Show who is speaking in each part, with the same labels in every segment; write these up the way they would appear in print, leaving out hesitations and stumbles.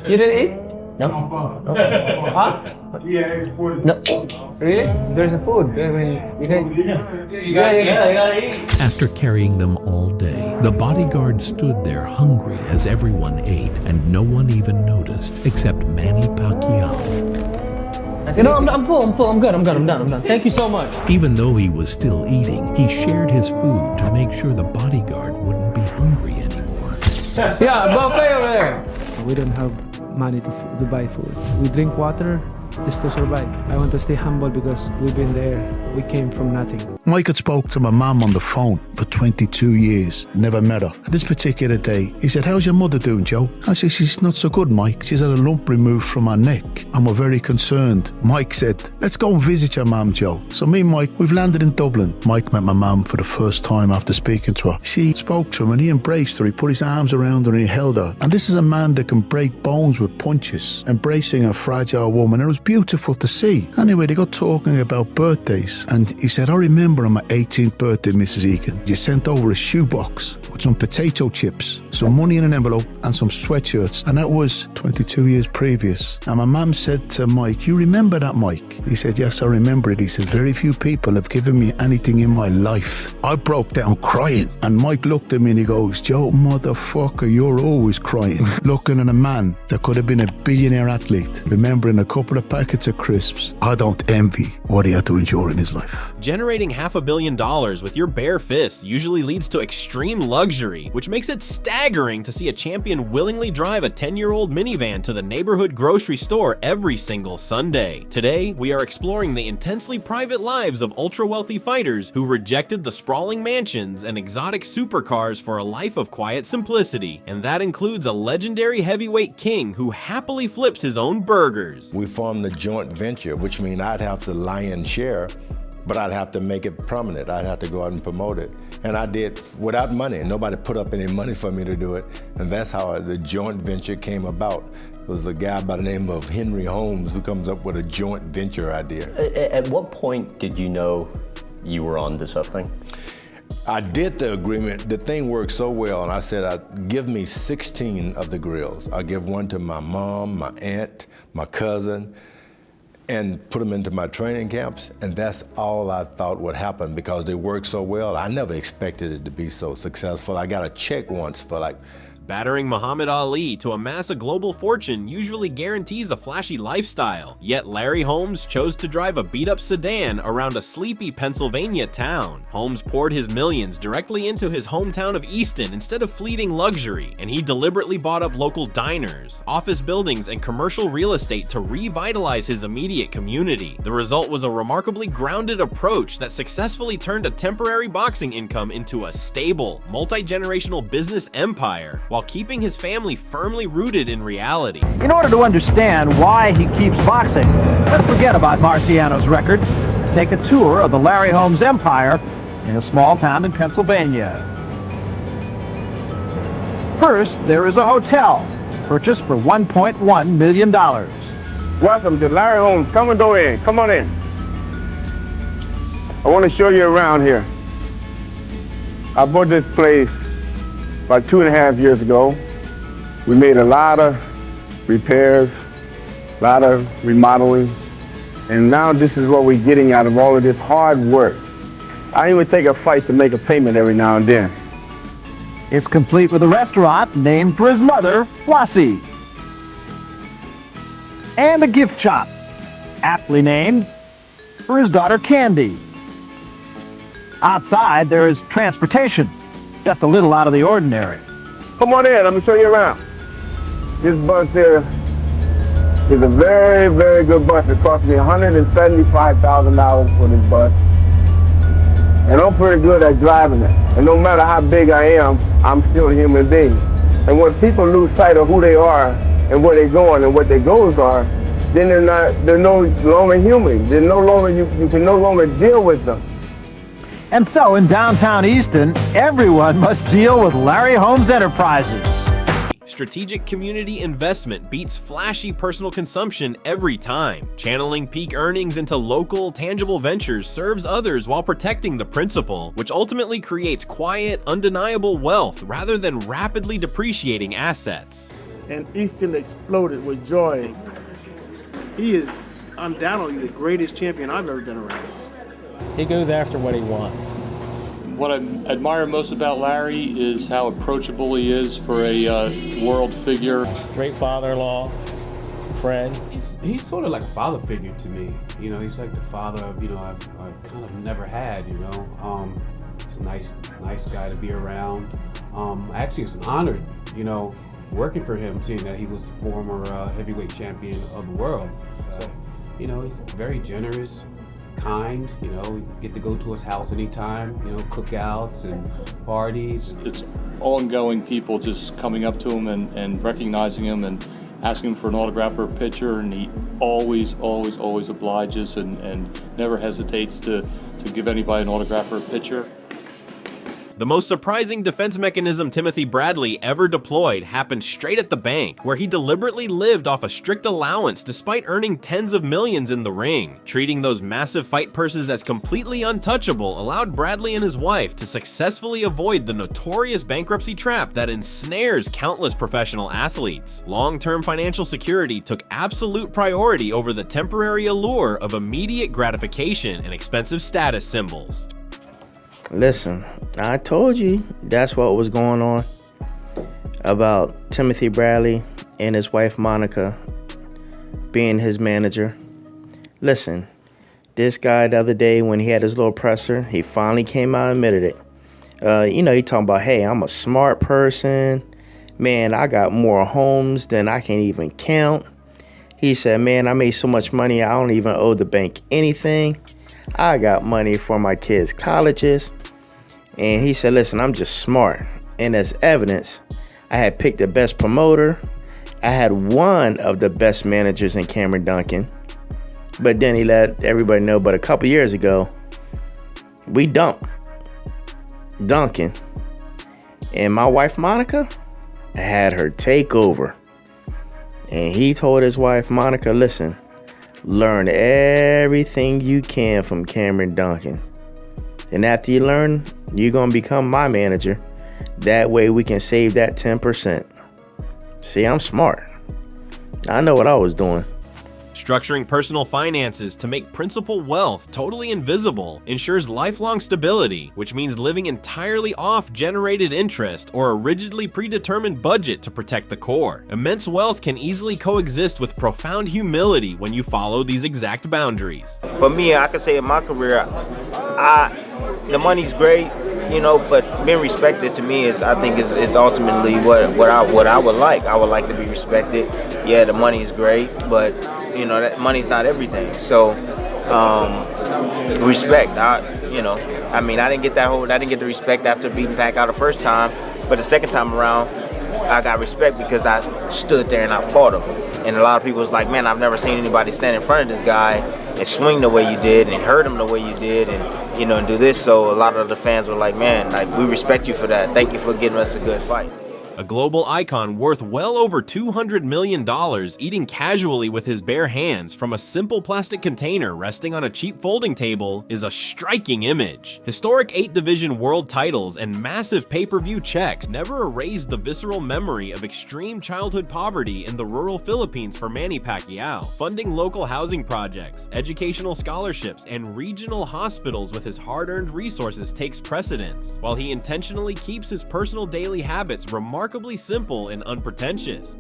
Speaker 1: You didn't eat?
Speaker 2: No.
Speaker 1: Huh?
Speaker 3: Yeah,
Speaker 2: No.
Speaker 1: Really? There's a food. I mean, you can.
Speaker 2: You gotta eat.
Speaker 4: After carrying them all day, the bodyguard stood there hungry as everyone ate, and no one even noticed except Manny Pacquiao.
Speaker 2: You know, I'm full, I'm good, I'm done. Thank you so much.
Speaker 4: Even though he was still eating, he shared his food to make sure the bodyguard wouldn't be hungry anymore.
Speaker 2: Yeah, buffet over there.
Speaker 5: We don't have money to buy food. We drink water just to survive. I want to stay humble because we've been there. We came from nothing.
Speaker 6: Mike had spoke to my mum on the phone for 22 years, never met her. And this particular day, he said, "How's your mother doing, Joe?" I said, "She's not so good, Mike. She's had a lump removed from her neck and we're very concerned." Mike said, "Let's go and visit your mum, Joe." So me and Mike, we've landed in Dublin. Mike met my mum for the first time after speaking to her. She spoke to him and he embraced her. He put his arms around her and he held her. And this is a man that can break bones with punches, embracing a fragile woman. And it was beautiful to see. Anyway, they got talking about birthdays and he said, "I remember on my 18th birthday, Mrs. Egan, you sent over a shoebox with some potato chips, some money in an envelope and some sweatshirts." And that was 22 years previous. And my mum said to Mike, "You remember that, Mike?" He said, "Yes, I remember it." He said, "Very few people have given me anything in my life." I broke down crying. And Mike looked at me and he goes, "Joe, motherfucker, you're always crying." Looking at a man that could have been a billionaire athlete, remembering a couple of packets of crisps. I don't envy what he had to endure in his life.
Speaker 7: Generating $500 million with your bare fists usually leads to extreme luxury, which makes it staggering to see a champion willingly drive a 10-year-old minivan to the neighborhood grocery store every single Sunday. Today, we are exploring the intensely private lives of ultra-wealthy fighters who rejected the sprawling mansions and exotic supercars for a life of quiet simplicity. And that includes a legendary heavyweight king who happily flips his own burgers.
Speaker 8: We formed a joint venture, which means I'd have to lion share, but I'd have to make it prominent. I'd have to go out and promote it. And I did without money. Nobody put up any money for me to do it. And that's how the joint venture came about. It was a guy by the name of Henry Holmes who comes up with a joint venture idea.
Speaker 2: At what point did you know you were onto something?
Speaker 8: I did the agreement. The thing worked so well, and I said, give me 16 of the grills. I'll give one to my mom, my aunt, my cousin, and put them into my training camps, and that's all I thought would happen because they worked so well. I never expected it to be so successful. I got a check once for like
Speaker 7: Battering Muhammad Ali to amass a global fortune usually guarantees a flashy lifestyle, yet Larry Holmes chose to drive a beat-up sedan around a sleepy Pennsylvania town. Holmes poured his millions directly into his hometown of Easton instead of fleeting luxury, and he deliberately bought up local diners, office buildings, and commercial real estate to revitalize his immediate community. The result was a remarkably grounded approach that successfully turned a temporary boxing income into a stable, multi-generational business empire, while keeping his family firmly rooted in reality.
Speaker 9: In order to understand why he keeps boxing, let's forget about Marciano's record. Take a tour of the Larry Holmes empire in a small town in Pennsylvania. First, there is a hotel, purchased for $1.1 million.
Speaker 3: Welcome to Larry Holmes. Come and go in. Come on in. I want to show you around here. I bought this place about 2.5 years ago. We made a lot of repairs, a lot of remodeling, and now this is what we're getting out of all of this hard work. I even take a fight to make a payment every now and then.
Speaker 9: It's complete with a restaurant named for his mother, Flossie, and a gift shop, aptly named for his daughter, Candy. Outside, there is transportation, just a little out of the ordinary.
Speaker 3: Come on in, let me show you around. This bus here is a very, very good bus. It cost me $175,000 for this bus. And I'm pretty good at driving it. And no matter how big I am, I'm still a human being. And when people lose sight of who they are and where they're going and what their goals are, then they're no longer human. They're no longer, you can no longer deal with them.
Speaker 9: And so in downtown Easton, everyone must deal with Larry Holmes Enterprises.
Speaker 7: Strategic community investment beats flashy personal consumption every time. Channeling peak earnings into local, tangible ventures serves others while protecting the principal, which ultimately creates quiet, undeniable wealth rather than rapidly depreciating assets.
Speaker 10: and Easton exploded with joy. He is undoubtedly the greatest champion I've ever been around.
Speaker 2: He goes after what he wants.
Speaker 11: What I admire most about Larry is how approachable he is for a world figure.
Speaker 2: Great father-in-law, friend.
Speaker 12: He's sort of like a father figure to me. You know, he's like the father of, I've kind of never had, He's a nice guy to be around. Actually, it's honored, working for him, seeing that he was the former heavyweight champion of the world. So, he's very generous, kind, we get to go to his house anytime, cookouts and parties.
Speaker 11: It's ongoing people just coming up to him and recognizing him and asking him for an autograph or a picture, and he always obliges and never hesitates to give anybody an autograph or a picture.
Speaker 7: The most surprising defense mechanism Timothy Bradley ever deployed happened straight at the bank, where he deliberately lived off a strict allowance despite earning tens of millions in the ring. Treating those massive fight purses as completely untouchable allowed Bradley and his wife to successfully avoid the notorious bankruptcy trap that ensnares countless professional athletes. Long-term financial security took absolute priority over the temporary allure of immediate gratification and expensive status symbols.
Speaker 13: Listen, I told you that's what was going on about Timothy Bradley and his wife Monica being his manager. Listen, this guy the other day when he had his little presser, he finally came out and admitted it. He talking about, hey, I'm a smart person. Man, I got more homes than I can even count. He said, man, I made so much money, I don't even owe the bank anything. I got money for my kids' colleges. And he said, listen, I'm just smart. And as evidence, I had picked the best promoter. I had one of the best managers in Cameron Duncan. But then he let everybody know, but a couple years ago, we dumped Duncan. And my wife, Monica, had her take over. And he told his wife, Monica, listen, learn everything you can from Cameron Duncan. And after you learn, you're going to become my manager. That way we can save that 10%. See, I'm smart. I know what I was doing.
Speaker 7: Structuring personal finances to make principal wealth totally invisible ensures lifelong stability, which means living entirely off generated interest or a rigidly predetermined budget to protect the core. Immense wealth can easily coexist with profound humility when you follow these exact boundaries.
Speaker 14: For me, I could say in my career, the money's great, but being respected to me is ultimately what I would like. I would like to be respected. Yeah, the money is great, but that money's not everything. So respect. I didn't get the respect after beating Pacquiao the first time, but the second time around, I got respect because I stood there and I fought him. And a lot of people was like, man, I've never seen anybody stand in front of this guy and swing the way you did and hurt him the way you did and do this. So a lot of the fans were like, man, we respect you for that. Thank you for giving us a good fight.
Speaker 7: A global icon worth well over $200 million eating casually with his bare hands from a simple plastic container resting on a cheap folding table is a striking image. Historic 8-division world titles and massive pay-per-view checks never erased the visceral memory of extreme childhood poverty in the rural Philippines for Manny Pacquiao. Funding local housing projects, educational scholarships, and regional hospitals with his hard-earned resources takes precedence, while he intentionally keeps his personal daily habits remarkably simple and unpretentious.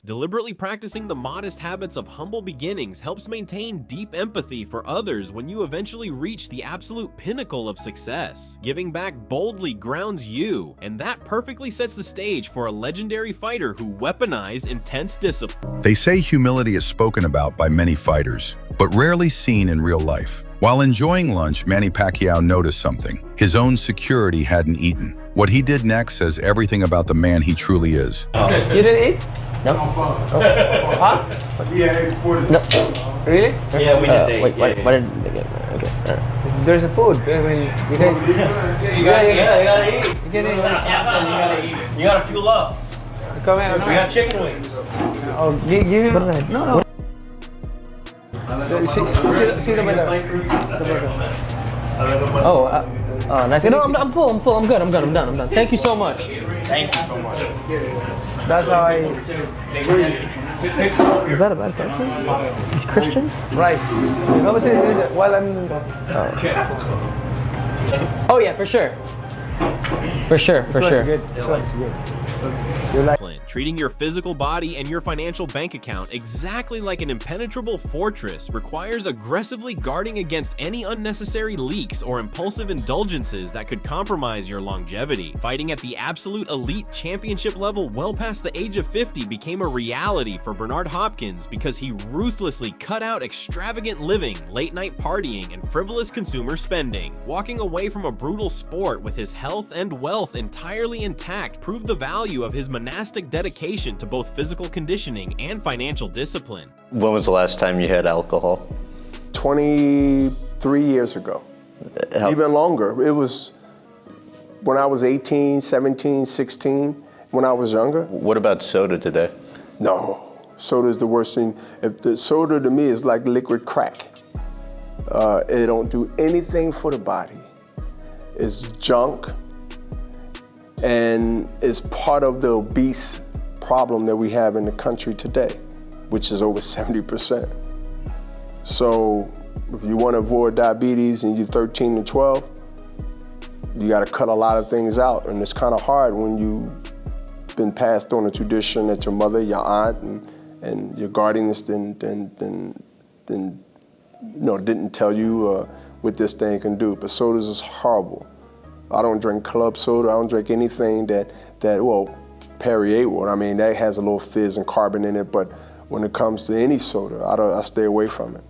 Speaker 7: Deliberately practicing the modest habits of humble beginnings helps maintain deep empathy for others when you eventually reach the absolute pinnacle of success. Giving back boldly grounds you, and that perfectly sets the stage for a legendary fighter who weaponized intense discipline.
Speaker 15: They say humility is spoken about by many fighters, but rarely seen in real life. While enjoying lunch, Manny Pacquiao noticed something. His own security hadn't eaten. What he did next says everything about the man he truly is.
Speaker 1: You didn't eat?
Speaker 2: No.
Speaker 1: Huh?
Speaker 10: Yeah, before this.
Speaker 1: No. Really?
Speaker 2: Yeah, we just ate. What did they get? Okay.
Speaker 1: There's a food. I mean, you gotta eat. You gotta eat.
Speaker 2: You gotta fuel up.
Speaker 1: Come here.
Speaker 2: We got chicken wings.
Speaker 1: Oh, give him.
Speaker 2: No.
Speaker 1: Sino ba lang? Oh, nice. No, I'm full. I'm good. I'm done. Thank you so much.
Speaker 14: Thank you so much.
Speaker 10: That's how I.
Speaker 1: Is that a bad question? He's Christian?
Speaker 10: Right. While I'm.
Speaker 1: Oh yeah, for sure. For sure.
Speaker 10: Good.
Speaker 7: Treating your physical body and your financial bank account exactly like an impenetrable fortress requires aggressively guarding against any unnecessary leaks or impulsive indulgences that could compromise your longevity. Fighting at the absolute elite championship level well past the age of 50 became a reality for Bernard Hopkins because he ruthlessly cut out extravagant living, late-night partying, and frivolous consumer spending. Walking away from a brutal sport with his health and wealth entirely intact proved the value of his monastic dedication to both physical conditioning and financial discipline.
Speaker 16: When was the last time you had alcohol?
Speaker 3: 23 years ago, even longer. It was when I was 18, 17, 16, when I was younger.
Speaker 16: What about soda today?
Speaker 3: No, soda is the worst thing. If the soda to me is like liquid crack. It don't do anything for the body. It's junk, and it's part of the obese problem that we have in the country today, which is over 70%. So if you want to avoid diabetes and you're 13 to 12, you got to cut a lot of things out. And it's kind of hard when you've been passed on a tradition that your mother, your aunt, and your guardians didn't tell you what this thing can do. But sodas is horrible. I don't drink club soda. I don't drink anything that Perrier water. I mean, that has a little fizz and carbon in it, but when it comes to any soda, I stay away from it.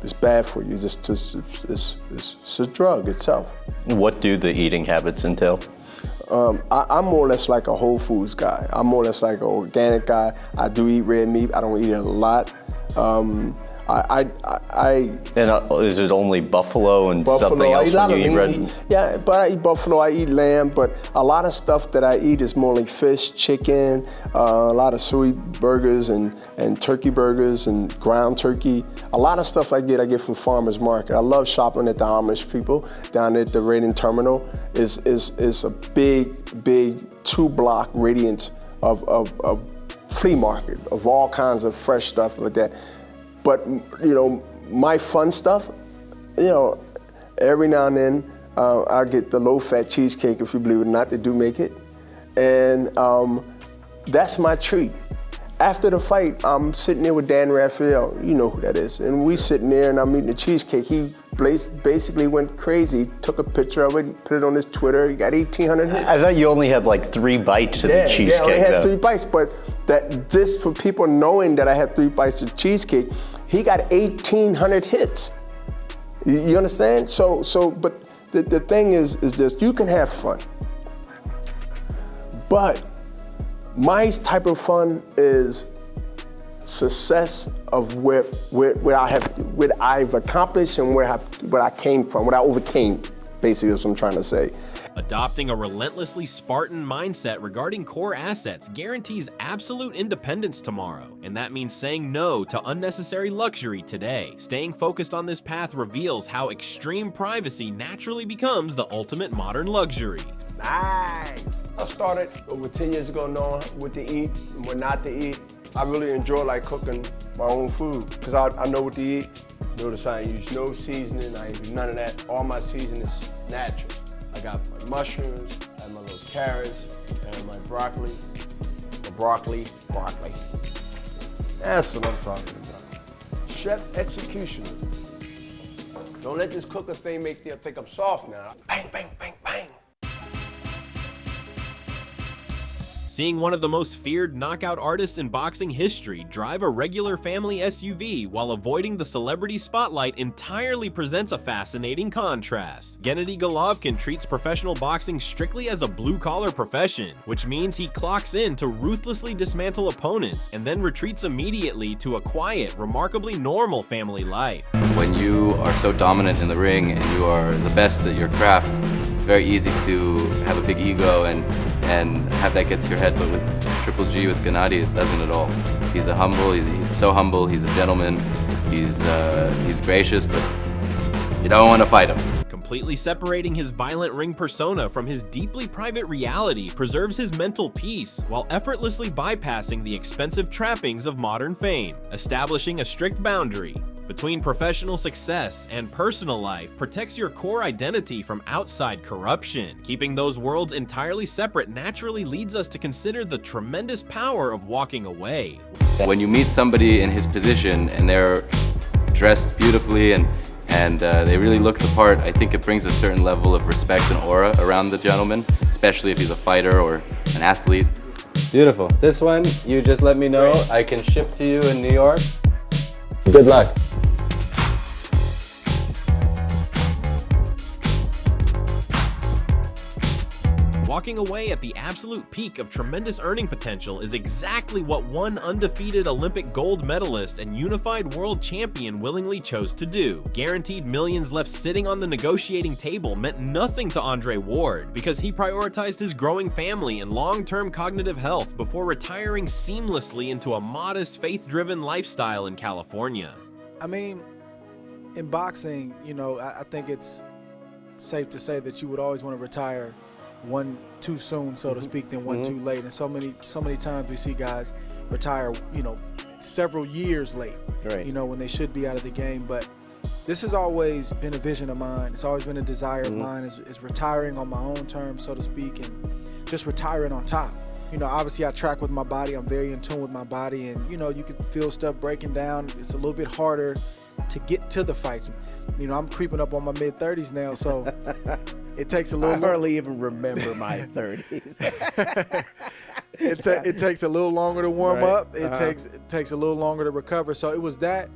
Speaker 3: It's bad for you. It's a drug itself.
Speaker 16: What do the eating habits entail?
Speaker 3: I'm more or less like a whole foods guy. I'm more or less like an organic guy. I do eat red meat. I don't eat it a lot.
Speaker 16: Is it only buffalo and something else when you eat red meat?
Speaker 3: Yeah, but I eat buffalo, I eat lamb, but a lot of stuff that I eat is more like fish, chicken, a lot of soy burgers and turkey burgers and ground turkey. A lot of stuff I get from farmers market. I love shopping at the Amish people down at the Reading Terminal. It's a big 2-block radius of flea market of all kinds of fresh stuff like that. But, my fun stuff, every now and then I get the low-fat cheesecake, if you believe it or not, they do make it. And that's my treat. After the fight, I'm sitting there with Dan Raphael, you know who that is, and we sitting there and I'm eating the cheesecake. He basically went crazy, took a picture of it, put it on his Twitter, he got 1,800 hits.
Speaker 16: I thought you only had like 3 bites of the cheesecake.
Speaker 3: Yeah, I only had 3 bites, but that just for people knowing that I had 3 bites of cheesecake, he got 1,800 hits. You understand? But the thing is this, you can have fun. But my type of fun is success of what I've accomplished and where I came from, what I overcame, basically is what I'm trying to say.
Speaker 7: Adopting a relentlessly Spartan mindset regarding core assets guarantees absolute independence tomorrow, and that means saying no to unnecessary luxury today. Staying focused on this path reveals how extreme privacy naturally becomes the ultimate modern luxury.
Speaker 3: Nice. I started over 10 years ago knowing what to eat and what not to eat. I really enjoy cooking my own food because I know what to eat. Notice I ain't use no seasoning, I ain't do none of that. All my seasoning is natural. I got my mushrooms, I have my little carrots, and my broccoli. Broccoli. That's what I'm talking about. Chef executioner. Don't let this cooker thing make you think I'm soft now. Bang, bang, bang, bang.
Speaker 7: Seeing one of the most feared knockout artists in boxing history drive a regular family SUV while avoiding the celebrity spotlight entirely presents a fascinating contrast. Gennady Golovkin treats professional boxing strictly as a blue-collar profession, which means he clocks in to ruthlessly dismantle opponents and then retreats immediately to a quiet, remarkably normal family life.
Speaker 17: When you are so dominant in the ring and you are the best at your craft, it's very easy to have a big ego and have that get to your head, but with Triple G, with Gennady, it doesn't at all. He's so humble, he's a gentleman, He's gracious, but you don't want to fight him.
Speaker 7: Completely separating his violent ring persona from his deeply private reality preserves his mental peace while effortlessly bypassing the expensive trappings of modern fame. Establishing a strict boundary between professional success and personal life protects your core identity from outside corruption. Keeping those worlds entirely separate naturally leads us to consider the tremendous power of walking away.
Speaker 17: When you meet somebody in his position and they're dressed beautifully and they really look the part, I think it brings a certain level of respect and aura around the gentleman, especially if he's a fighter or an athlete.
Speaker 16: Beautiful. This one, you just let me know. I can ship to you in New York. Good luck.
Speaker 7: Walking away at the absolute peak of tremendous earning potential is exactly what one undefeated Olympic gold medalist and unified world champion willingly chose to do. Guaranteed millions left sitting on the negotiating table meant nothing to Andre Ward because he prioritized his growing family and long-term cognitive health before retiring seamlessly into a modest, faith-driven lifestyle in California.
Speaker 10: I mean, in boxing, you know, I think it's safe to say that you would always want to retire one too soon, so to speak, than one too late. And so many times we see guys retire, you know, several years late, you know, when they should be out of the game. But this has always been a vision of mine. It's always been a desire of mine, is retiring on my own terms, so to speak, and just retiring on top. You know, obviously I track with my body. I'm very in tune with my body, and, you know, you can feel stuff breaking down. It's a little bit harder to get to the fights. You know, I'm creeping up on my mid-30s now, so it takes a little.
Speaker 18: I hardly even remember my 30s.
Speaker 10: It takes a little longer to warm up. It takes a little longer to recover. So it was that,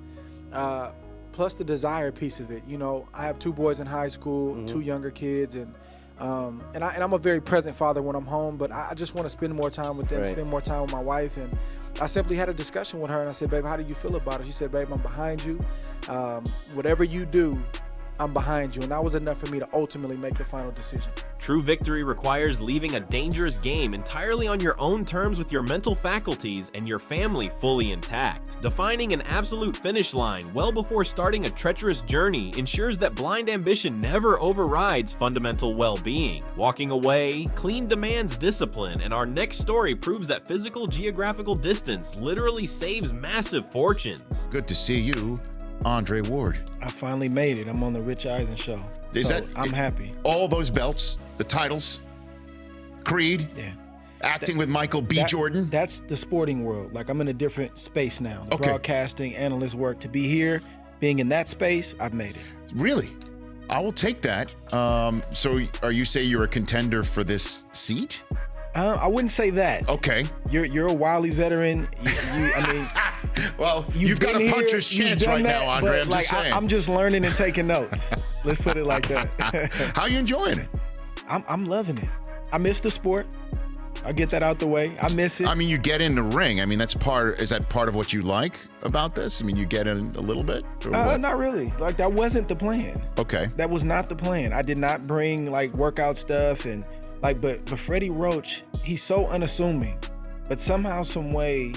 Speaker 10: plus the desire piece of it. You know, I have 2 boys in high school, 2 younger kids, and I'm a very present father when I'm home. But I just want to spend more time with them, spend more time with my wife, and I simply had a discussion with her, and I said, "Babe, how do you feel about it?" She said, "Babe, I'm behind you. Whatever you do, I'm behind you." And that was enough for me to ultimately make the final decision.
Speaker 7: True victory requires leaving a dangerous game entirely on your own terms with your mental faculties and your family fully intact. Defining an absolute finish line well before starting a treacherous journey ensures that blind ambition never overrides fundamental well-being. Walking away, clean demands discipline, and our next story proves that physical geographical distance literally saves massive fortunes.
Speaker 19: Good to see you, Andre Ward.
Speaker 10: I finally made it. I'm on the Rich Eisen show. I'm happy.
Speaker 19: All those belts, the titles, Creed, acting with Michael B. Jordan.
Speaker 10: That's the sporting world. Like, I'm in a different space now. The broadcasting, analyst work. To be here, being in that space, I've made it.
Speaker 19: Really? I will take that. So are you saying you're a contender for this seat?
Speaker 10: I wouldn't say that.
Speaker 19: Okay.
Speaker 10: You're a wily veteran. I mean,
Speaker 19: well, you've got a puncher's chance right now, Andre. I'm just saying.
Speaker 10: I'm just learning and taking notes. Let's put it like that.
Speaker 19: How are you enjoying it?
Speaker 10: I'm loving it. I miss the sport. I'll get that out the way. I miss it.
Speaker 19: I mean, you get in the ring. I mean, is that part of what you like about this? I mean, you get in a little bit?
Speaker 10: Not really. Like, that wasn't the plan.
Speaker 19: Okay.
Speaker 10: That was not the plan. I did not bring, like, workout stuff and, like, but Freddie Roach, he's so unassuming. But somehow, some way,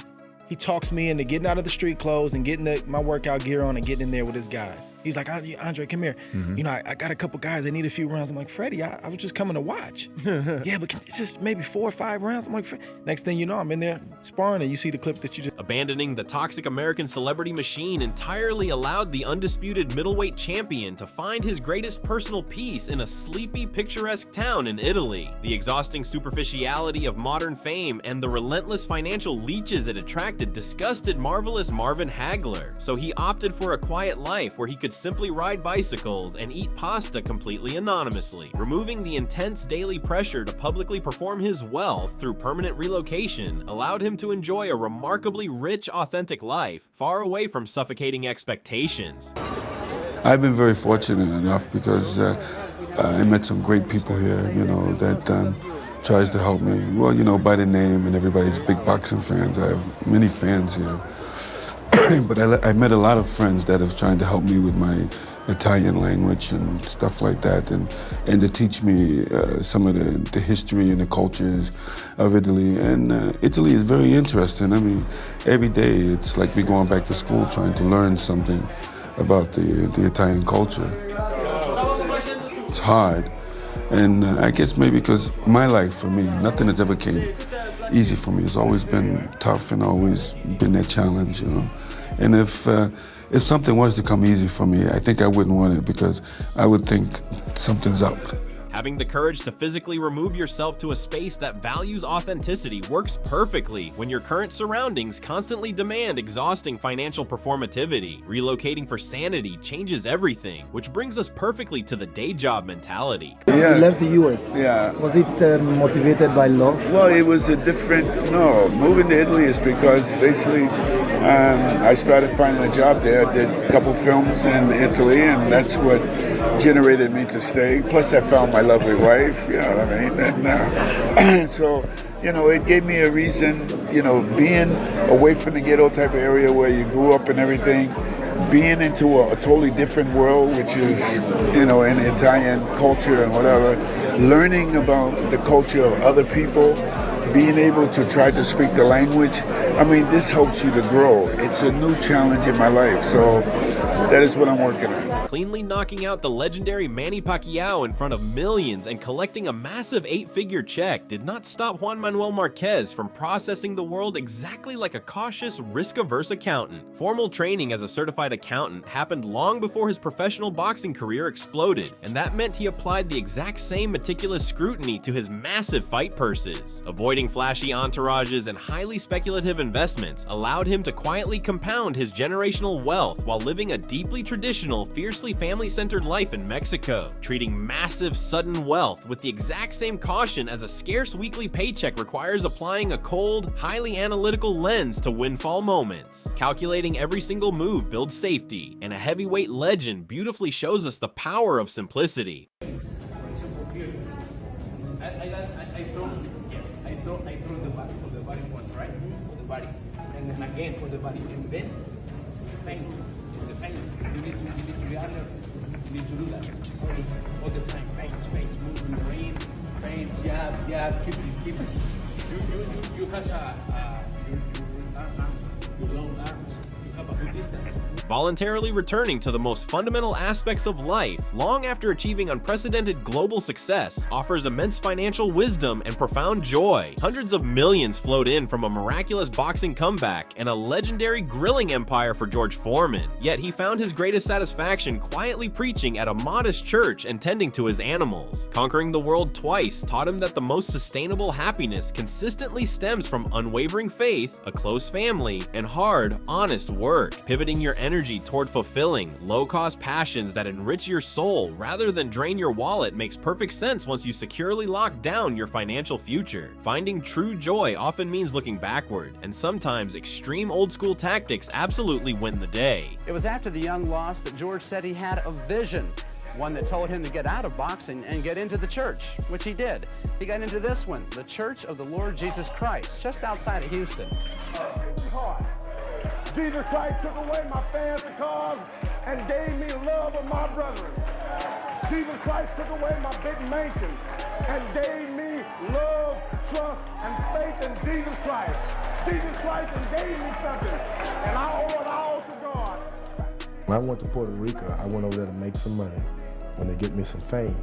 Speaker 10: he talks me into getting out of the street clothes and getting my workout gear on and getting in there with his guys. He's like, "Andre, come here. You know, I got a couple guys that need a few rounds." I'm like, "Freddie, I was just coming to watch." "Yeah, but it's just maybe 4 or 5 rounds." I'm like, next thing you know, I'm in there sparring, and you see the clip that you just...
Speaker 7: Abandoning the toxic American celebrity machine entirely allowed the undisputed middleweight champion to find his greatest personal peace in a sleepy, picturesque town in Italy. The exhausting superficiality of modern fame and the relentless financial leeches it attracted disgusted marvelous Marvin Hagler, so he opted for a quiet life where he could simply ride bicycles and eat pasta completely anonymously. Removing the intense daily pressure to publicly perform his wealth through permanent relocation allowed him to enjoy a remarkably rich, authentic life, far away from suffocating expectations.
Speaker 20: I've been very fortunate enough because I met some great people here, you know, that tries to help me. Well, you know, by the name, and everybody's big boxing fans. I have many fans here. But I met a lot of friends that have tried to help me with my Italian language and stuff like that, and to teach me some of the history and the cultures of Italy. And Italy is very interesting. I mean, every day it's like we're going back to school trying to learn something about the Italian culture. It's hard, and I guess maybe because my life, for me, nothing has ever came easy for me. It's always been tough and always been that challenge, you know. And if something was to come easy for me, I think I wouldn't want it, because I would think something's up.
Speaker 7: Having the courage to physically remove yourself to a space that values authenticity works perfectly when your current surroundings constantly demand exhausting financial performativity. Relocating for sanity changes everything, which brings us perfectly to the day job mentality.
Speaker 21: You left the US.
Speaker 19: Yeah.
Speaker 21: Was it motivated by love?
Speaker 19: Well, it was a different, no, moving to Italy is because basically I started finding a job there. I did a couple films in Italy, and that's what generated me to stay. Plus I found my lovely wife, you know what I mean? And so, you know, it gave me a reason, you know, being away from the ghetto type of area where you grew up and everything, being into a totally different world, which is, you know, in Italian culture and whatever, learning about the culture of other people, being able to try to speak the language. I mean, this helps you to grow. It's a new challenge in my life, so that is what I'm working on.
Speaker 7: Cleanly knocking out the legendary Manny Pacquiao in front of millions and collecting a massive 8-figure check did not stop Juan Manuel Marquez from processing the world exactly like a cautious, risk-averse accountant. Formal training as a certified accountant happened long before his professional boxing career exploded, and that meant he applied the exact same meticulous scrutiny to his massive fight purses. Avoiding flashy entourages and highly speculative investments allowed him to quietly compound his generational wealth while living a deeply traditional, fiercely family-centered life in Mexico, treating massive sudden wealth with the exact same caution as a scarce weekly paycheck requires applying a cold, highly analytical lens to windfall moments. Calculating every single move builds safety, and a heavyweight legend beautifully shows us the power of simplicity.
Speaker 1: I throw the body for the body once, right? For the body, and then again for the body, and then feint. The feint. You need to be alert. You need to do that all the time. Feints, moving, rain, feints, jab, keep it. You have your long arms. You have a good distance.
Speaker 7: Voluntarily returning to the most fundamental aspects of life, long after achieving unprecedented global success, offers immense financial wisdom and profound joy. Hundreds of millions flowed in from a miraculous boxing comeback and a legendary grilling empire for George Foreman. Yet he found his greatest satisfaction quietly preaching at a modest church and tending to his animals. Conquering the world twice taught him that the most sustainable happiness consistently stems from unwavering faith, a close family, and hard, honest work. Pivoting your energy toward fulfilling, low-cost passions that enrich your soul rather than drain your wallet makes perfect sense once you securely lock down your financial future. Finding true joy often means looking backward, and sometimes extreme old-school tactics absolutely win the day.
Speaker 22: It was after the young loss that George said he had a vision, one that told him to get out of boxing and get into the church, which he did. He got into this one, the Church of the Lord Jesus Christ, just outside of Houston.
Speaker 3: Jesus Christ took away my fancy cars and gave me love of my brethren. Jesus Christ took away my big mansions and gave me love, trust, and faith in Jesus Christ. Jesus Christ and gave me something, and I owe it all to God.
Speaker 23: When I went to Puerto Rico, I went over there to make some money and to get me some fame.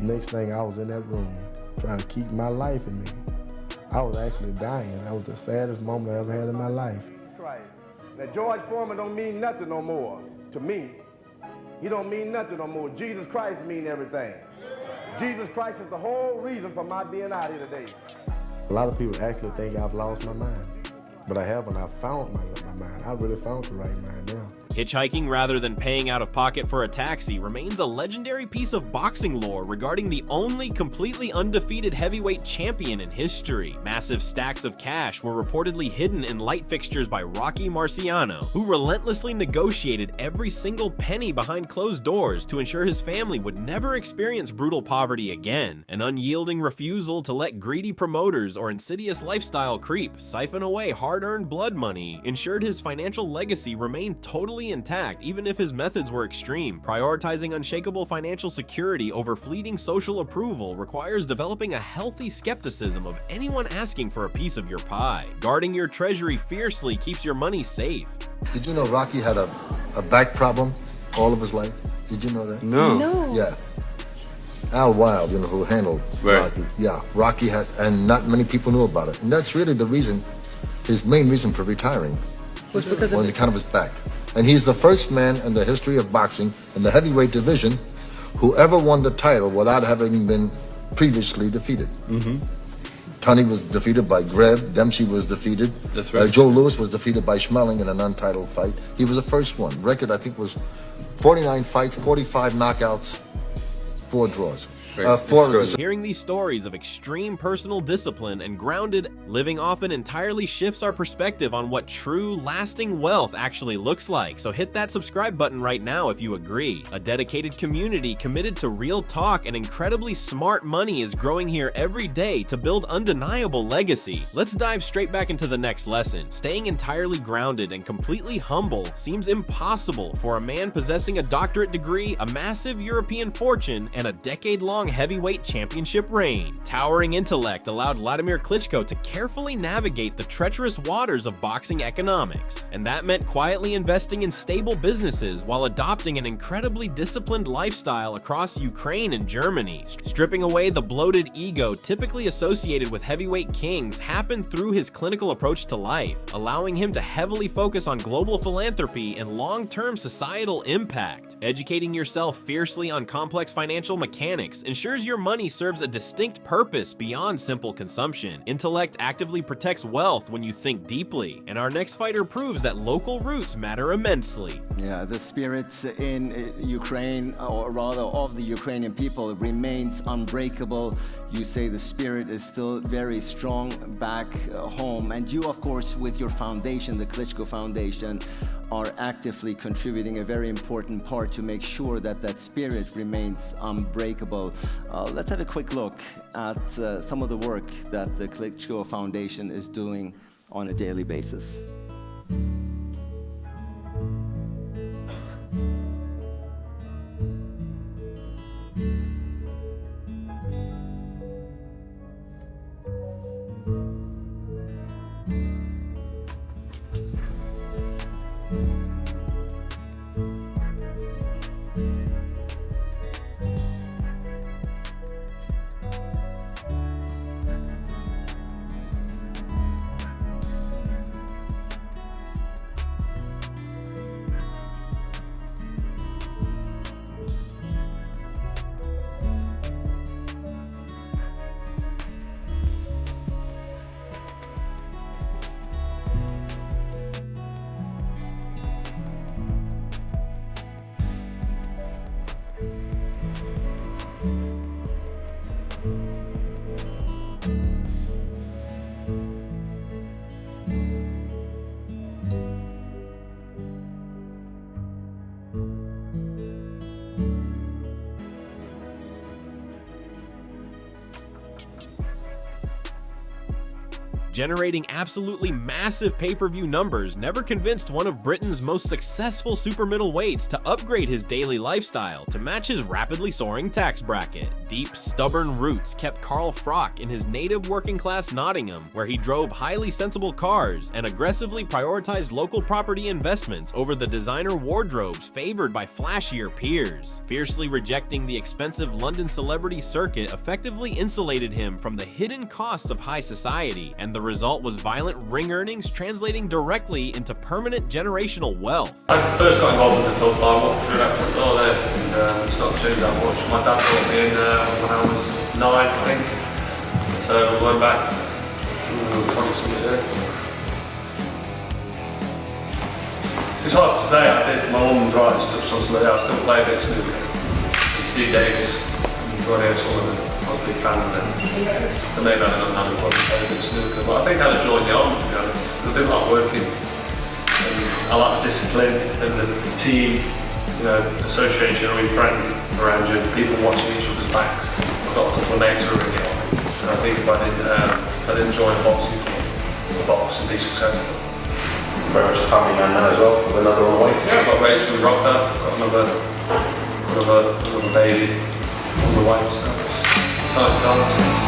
Speaker 23: Next thing, I was in that room trying to keep my life in me. I was actually dying. That was the saddest moment I ever had in my life.
Speaker 3: That George Foreman don't mean nothing no more to me. He don't mean nothing no more. Jesus Christ mean everything. Jesus Christ is the whole reason for my being out here today.
Speaker 23: A lot of people actually think I've lost my mind, but I haven't. I've found my mind. I really found the right mind now.
Speaker 7: Hitchhiking rather than paying out of pocket for a taxi remains a legendary piece of boxing lore regarding the only completely undefeated heavyweight champion in history. Massive stacks of cash were reportedly hidden in light fixtures by Rocky Marciano, who relentlessly negotiated every single penny behind closed doors to ensure his family would never experience brutal poverty again. An unyielding refusal to let greedy promoters or insidious lifestyle creep siphon away hard-earned blood money ensured his financial legacy remained totally completely intact even if his methods were extreme. Prioritizing unshakable financial security over fleeting social approval requires developing a healthy skepticism of anyone asking for a piece of your pie. Guarding your treasury fiercely keeps your money safe.
Speaker 4: Did you know Rocky had a back problem all of his life? Did you know that?
Speaker 16: No.
Speaker 4: Yeah. Al Wilde, you know, who handled Rocky. Yeah, Rocky had, and not many people knew about it. And that's really the reason, his main reason for retiring
Speaker 5: was because of
Speaker 4: on account of his back. And he's the first man in the history of boxing in the heavyweight division who ever won the title without having been previously defeated. Tunney was defeated by Greb. Dempsey was defeated.
Speaker 16: That's right.
Speaker 4: Joe Louis was defeated by Schmeling in a non-title fight. He was the first one. Record, I think, was 49 fights, 45 knockouts, 4 draws.
Speaker 7: Hearing these stories of extreme personal discipline and grounded living often entirely shifts our perspective on what true, lasting wealth actually looks like. So hit that subscribe button right now if you agree. A dedicated community committed to real talk and incredibly smart money is growing here every day to build undeniable legacy. Let's dive straight back into the next lesson. Staying entirely grounded and completely humble seems impossible for a man possessing a doctorate degree, a massive European fortune, and a decade-long heavyweight championship reign. Towering intellect allowed Vladimir Klitschko to carefully navigate the treacherous waters of boxing economics, and that meant quietly investing in stable businesses while adopting an incredibly disciplined lifestyle across Ukraine and Germany. Stripping away the bloated ego typically associated with heavyweight kings happened through his clinical approach to life, allowing him to heavily focus on global philanthropy and long-term societal impact. Educating yourself fiercely on complex financial mechanics ensures your money serves a distinct purpose beyond simple consumption. Intellect actively protects wealth when you think deeply, and our next fighter proves that local roots matter immensely.
Speaker 18: Yeah, the spirit in Ukraine, or rather of the Ukrainian people, remains unbreakable. You say the spirit is still very strong back home, and you, of course, with your foundation, the Klitschko Foundation, are actively contributing a very important part to make sure that that spirit remains unbreakable. Let's have a quick look at some of the work that the Klitschko Foundation is doing on a daily basis.
Speaker 7: Generating absolutely massive pay-per-view numbers never convinced one of Britain's most successful super middleweights to upgrade his daily lifestyle to match his rapidly soaring tax bracket. Deep, stubborn roots kept Carl Froch in his native working-class Nottingham, where he drove highly sensible cars and aggressively prioritized local property investments over the designer wardrobes favored by flashier peers. Fiercely rejecting the expensive London celebrity circuit effectively insulated him from the hidden costs of high society, and the result was violent ring earnings translating directly into permanent generational wealth.
Speaker 6: I first got involved with the club, I walked through that front door there, and it's not changed that much. My dad brought me in when I was 9, I think, so we went back 20-something years. It's hard to say, I did, my mum was right, just touched on something else, I still play a bit of snooker. And Steve Davis, Ronnie O'Sullivan, I was a big fan of them. So maybe I don't have a club to play a bit of snooker, but I think I'd enjoy the army, to be honest. I do like working, and I like the discipline and the team, you know, association with friends around you, people watching each other's backs. I've got a couple of mates who are in the army, and I think if I did enjoy a boxing club, box and be successful, very much a family man now as well, with another on the way. Yeah, I've got Rachel and Rock now, got another baby on the way, so it's exciting times.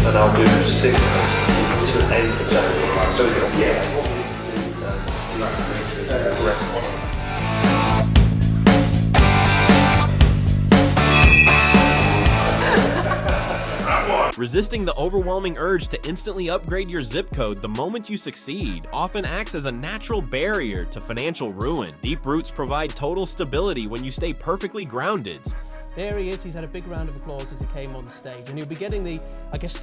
Speaker 6: And I'll do 6 to 8 of those. So yeah.
Speaker 7: Resisting the overwhelming urge to instantly upgrade your zip code the moment you succeed often acts as a natural barrier to financial ruin. Deep roots provide total stability when you stay perfectly grounded.
Speaker 5: There he is, he's had a big round of applause as he came on stage, and he'll be getting the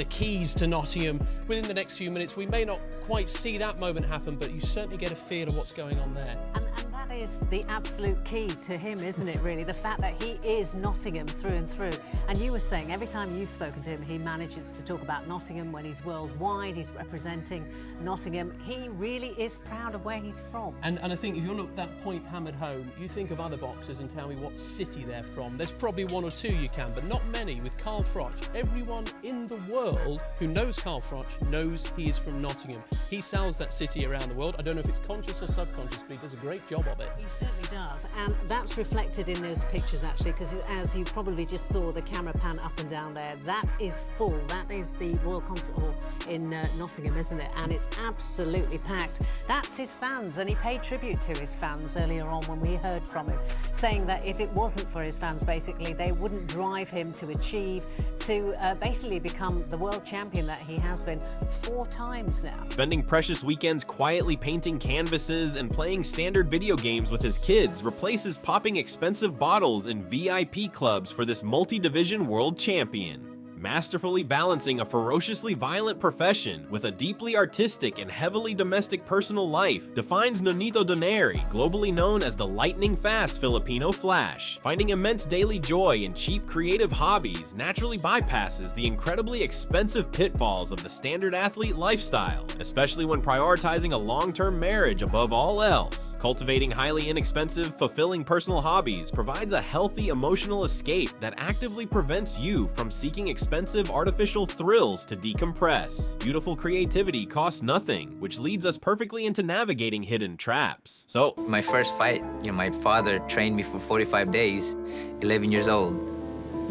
Speaker 5: keys to Nottingham within the next few minutes. We may not quite see that moment happen, but you certainly get a feel of what's going on there.
Speaker 8: And that is the absolute key to him, isn't it, really? The fact that he is Nottingham through and through. And you were saying every time you've spoken to him, he manages to talk about Nottingham when he's worldwide, he's representing Nottingham. He really is proud of where he's from.
Speaker 5: And I think if you want that point hammered home, you think of other boxers and tell me what city they're from. There's probably one or two you can, but not many with Carl Froch. Everyone in the world who knows Carl Froch knows he is from Nottingham. He sells that city around the world. I don't know if it's conscious or subconscious, but he does a great job of it.
Speaker 8: He certainly does, and that's reflected in those pictures actually, because as you probably just saw the camera pan up and down there, that is full. That is the Royal Concert Hall in Nottingham, isn't it? And it's absolutely packed. That's his fans, and he paid tribute to his fans earlier on when we heard from him, saying that if it wasn't for his fans, basically, they wouldn't drive him to achieve, to basically become the world champion that he has been 4 times now.
Speaker 7: Spending precious weekends quietly painting canvases and playing standard video games with his kids replaces popping expensive bottles in VIP clubs for this multi-division world champion. Masterfully balancing a ferociously violent profession with a deeply artistic and heavily domestic personal life defines Nonito Daeri, globally known as the lightning-fast Filipino Flash. Finding immense daily joy in cheap creative hobbies naturally bypasses the incredibly expensive pitfalls of the standard athlete lifestyle, especially when prioritizing a long-term marriage above all else. Cultivating highly inexpensive, fulfilling personal hobbies provides a healthy emotional escape that actively prevents you from seeking expensive artificial thrills to decompress. Beautiful creativity costs nothing, which leads us perfectly into navigating hidden traps. So,
Speaker 9: my first fight, my father trained me for 45 days, 11 years old,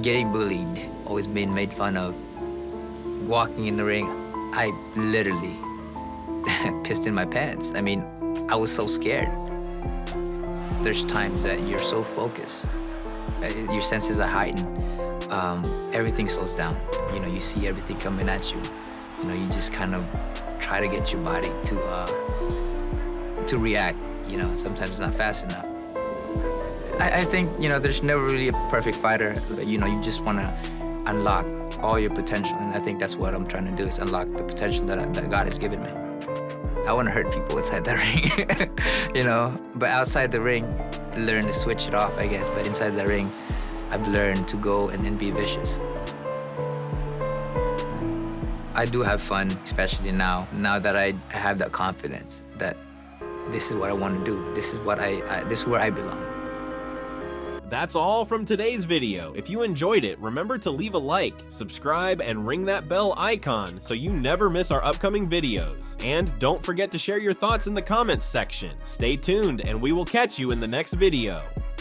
Speaker 9: getting bullied, always being made fun of. Walking in the ring, I literally pissed in my pants. I mean, I was so scared. There's times that you're so focused, your senses are heightened. Everything slows down. You see everything coming at you. You just kind of try to get your body to react. Sometimes it's not fast enough. I think, there's never really a perfect fighter. You just want to unlock all your potential, and I think that's what I'm trying to do, is unlock the potential that God has given me. I want to hurt people inside the ring, but outside the ring, learn to switch it off, I guess. But inside the ring, I've learned to go and then be vicious. I do have fun, especially now that I have that confidence that this is what I want to do. This is this is where I belong.
Speaker 7: That's all from today's video. If you enjoyed it, remember to leave a like, subscribe, and ring that bell icon so you never miss our upcoming videos. And don't forget to share your thoughts in the comments section. Stay tuned, and we will catch you in the next video.